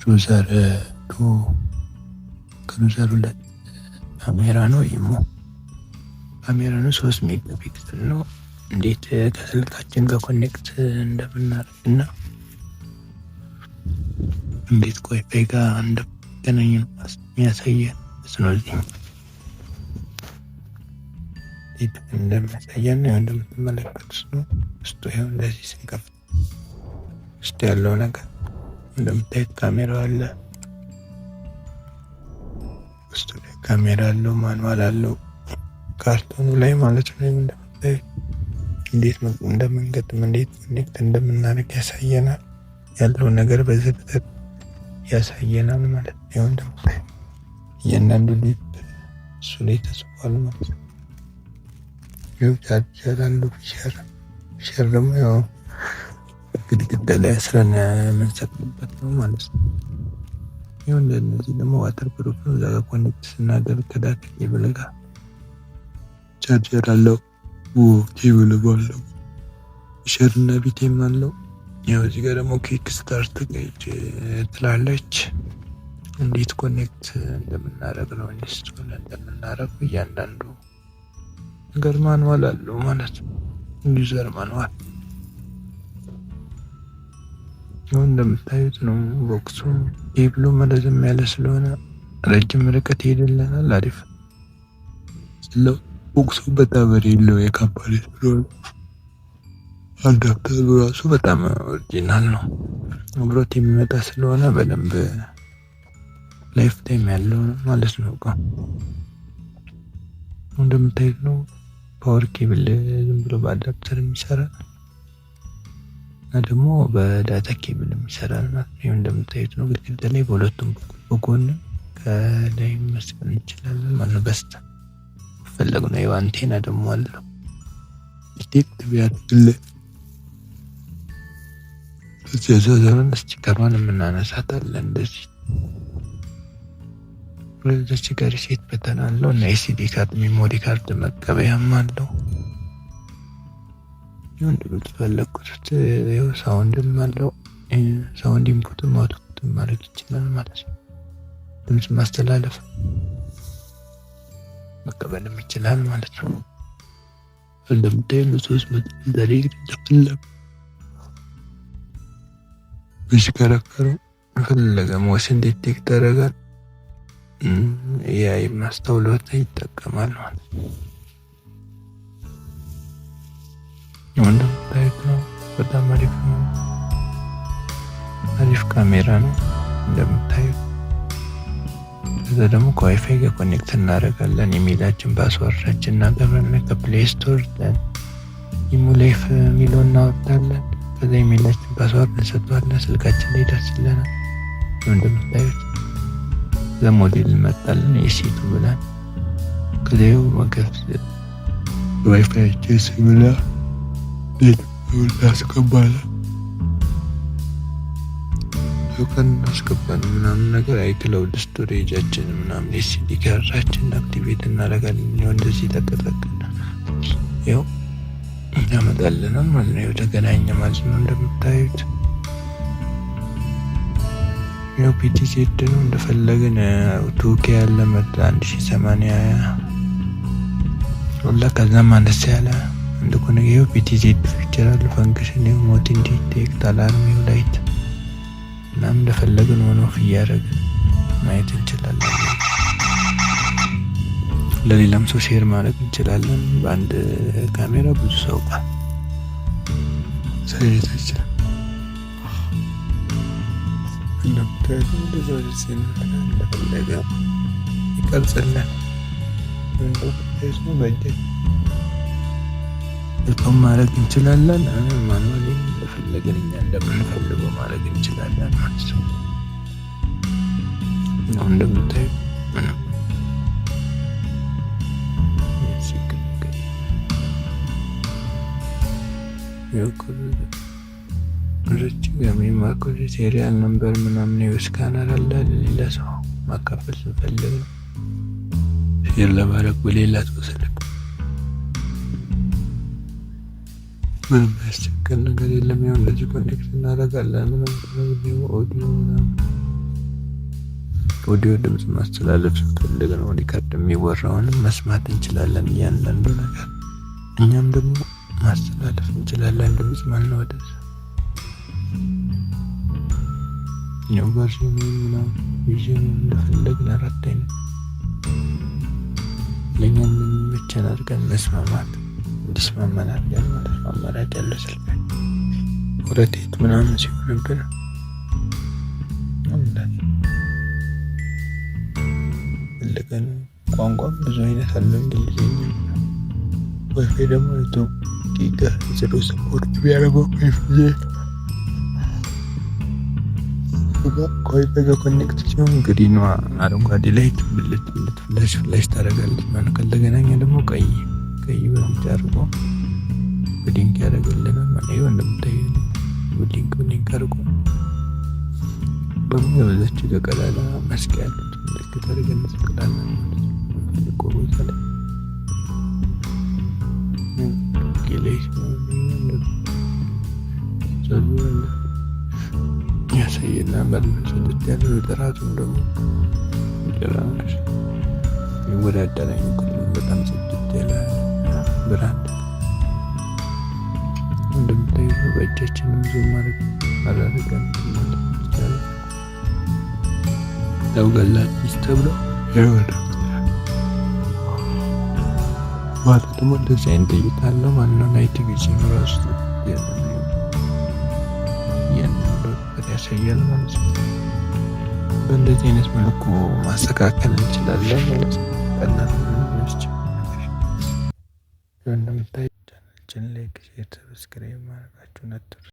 ክሩዘር 2 ካሜራ ነው። ኢሞ ካሜራ ነው። 3 ሜጋፒክሰል ነው። እንዴት ከስልካችን ጋር ኮኔክት እንደምናደርግና እንዴት ከዋይፋይ ጋር እንደምንገናኝ ነው የሚያሳየን። ስለዚህ እንደሚያሳየን እንደምትመለከቱት ነው። ውስጡ ይኸው እንደዚህ ስንከፍት ውስጥ ያለው ነገር እንደምታዩት ካሜራ አለ። ውስጡ ላይ ካሜራ አለው፣ ማኑዋል አለው ካርቶኑ ላይ ማለት ነው። እንደምታዩት እንዴት እንደምንገጥም እንዴት ኮኔክት እንደምናደርግ ያሳየናል። ያለው ነገር በዝርዝር ያሳየናል ማለት ነው። ይኸው እንደምታዩት እያንዳንዱ ሊፕ እሱ ላይ ተጽፏል ማለት ነው። ይኸው ቻርጀር አለው። ፊሸር ደግሞ ያው ግድግዳ ላይ አስረን የምንሰቅልበት ነው ማለት ነው። ይኸው እንደነዚህ ደግሞ ዋተር ፕሩፍ ነው። እዛ ጋር ኮኔክት ስናደርግ ከዳታ ኬብል ጋር ቻርጀር አለው። ኬብል አለው። ፊሸር እና ቢቴም አለው። ያው እዚህ ጋር ደግሞ ኪክ ስታርት ገጅ ትላለች። እንዴት ኮኔክት እንደምናደርግ ነው ኢንስቶል እንደምናደርግ እያንዳንዱ ነገር ማኑዋል አለው ማለት ነው። ዩዘር ማኑዋል ነው እንደምታዩት ነው። ቦክሱ ኬብሉ ረዘም ያለ ስለሆነ ረጅም ርቀት ይሄድልናል። አሪፍ ስለው ቦክሱ በጣም የለው የካምፓኒ ስለሆነ አዳፕተሩ ራሱ በጣም ኦሪጂናል ነው። አብሮት የሚመጣ ስለሆነ በደንብ ላይፍ ታይም ያለው ማለት ነው። እንደምታዩት ነው። ፓወር ኬብል ዝም ብሎ በአዳፕተር የሚሰራ እና ደግሞ በዳታ ኬብል የሚሰራ ማለት ነው። እንደምታዩት ነው። ግድግዳ ላይ በሁለቱም በጎን ከላይ መስቀል እንችላለን ማለት ነው። በስተ ፈለግነው ነው። አንቴና ደግሞ አለው ዲቴክት ቢያደርግልን ዘዘዘን ስቲከሯን የምናነሳታለን እንደዚህ። ወደዚህ ጋር ሴት በተን አለው እና ኤስዲ ካርድ ሜሞሪ ካርድ መቀበያም አለው። ይሁን እንደምትፈልጉት ይኸው ሳውንድም አለው። ሳውንድ ኢንፑትም አውትፑትም ማድረግ ይችላል ማለት ነው። ድምጽ ማስተላለፍ መቀበልም ይችላል ማለት ነው። እንደምታዩት 3 ዳይሬክት ተፈለገ ቢሽከረከሩ ፈለገ ሞሽን ዲቴክት ያደርጋል። ኤአይ ማስተውሎት ይጠቀማል ማለት ነው። እንደምታዩት ነው። በጣም አሪፍ ነው። አሪፍ ካሜራ ነው እንደምታዩት። ከዛ ደግሞ ከዋይፋይ ጋር ኮኔክት እናደርጋለን። ኢሜይላችን ፓስወርዳችን እናገባለን። ከፕሌይ ስቶር ኢሙላይፍ የሚለው እናወጣለን። ከዛ ኢሜይላችን ፓስወርድ እንሰጠዋለን። ስልካችን ላይ ይደርስልናል። እንደምታዩት ለሞዴል እንመጣለን። የሴቱ ብለን ከዚያው መገፍ ዋይፋይ ቼስ ብላ እናስገባለን። ከን እናስገባን ምናምን ነገር አይክላውድ ስቶሬጃችን ምናምን ኤስዲ ካርዳችን አክቲቬት እናደርጋለን። ይኸው እንደዚህ ተቀጠቀና ይኸው ያመጣልናል ማለት ነው። ይኸው ተገናኘ ማለት ነው። እንደምታዩት ይኸው ፒቲዜድ ነው። እንደፈለግን 2K ያለ መጣ 1080 ወላ ከዛም አነስ ያለ እንደኮነ ይኸው ፒቲዜድ ፊቸር አለ። ፈንክሽን ይኸው ሞቲን ዲቴክት አላርም ይኸው ላይት እናም እንደፈለግን ሆኖ እያደረግን ማየት እንችላለን። ለሌላም ሰው ሼር ማድረግ እንችላለን። በአንድ ካሜራ ብዙ ሰው ጋር ሰይት ይችላል። እንደፈለገ ይቀርጽልን። በጣም ማድረግ እንችላለን። ማኑዋሊ እንደፈለግን እኛ እንደምንፈልገው ማድረግ እንችላለን ማለት ነው። እንደምታዩት ሴሪያል ነምበር ምናምን ስካነር አለ። ሌላ ሰው ማካፈል ስንፈልግ ሼር ለማድረግ በሌላ ሰው ስልክ ምንም ያስቸግር ነገር የለም። ያው እንደዚህ ኮኔክት እናደርጋለን። ምንም ቪዲዮ ኦዲዮ ምናምን ኦዲዮ ድምጽ ማስተላለፍ ስንፈልግ ነው ሪከርድ የሚወራውን መስማት እንችላለን እያንዳንዱ ነገር። እኛም ደግሞ ማስተላለፍ እንችላለን ድምጽ ማለት ነው ወደዛ ነው ቨርዥኑ ምናምን ቪዥኑ እንደፈለግን አራተኛ ለኛ የሚመቸን አድርገን መስማማት እንዲስማማን አድርገን ማለት ነው። አማራጭ ያለው ስልክ ሮቴት ምናምን ሲሆንብን ፈለገን ቋንቋ ብዙ አይነት አለ። እንግሊዝኛ ዋይፋይ ደግሞ ጊጋ ዘሮ ሰፖርት ቢያደርገው ከዋይፋይ ጋር ኮኔክት ሲሆን ግሪኗ አረንጓዴ ላይት ብልት ፍላሽ ታደርጋለች ማለት ካልተገናኘ ደግሞ ቀይ በቢጫ አድርጎ ብሊንክ ያደርግልናል ማለት ነው። እንደምታዩት ብሊንክ አድርጎ በሚወዘች ቀዳዳ መስቀያ ያሉት ምልክት አድርገን እንሰቅላለን ማለት ነው። ልቆሮታ ላይ ያሳየና መልመስ ያለው ጥራቱም ደግሞ ጭራሽ ይወዳደራል። በጣም ጽድት ያለ ብራንድ እንደምታዩት በእጃችንም ዙም ማድረግ አላደረገን ይቻላል። ለውገላጭ ተብሎ ይወጣ ማለት ደግሞ እንደዚህ አይነት እይታ አለው ማለት ነው። ናይት ቪዥን ራሱ ያሳያል ማለት ነው። በእንደዚህ አይነት መልኩ ማስተካከል እንችላለን ማለት ነው። እንደምታዩት ቻናላችን ላይክ፣ ሼር፣ ሰብስክራይብ ማድረጋችሁን አትርሱ።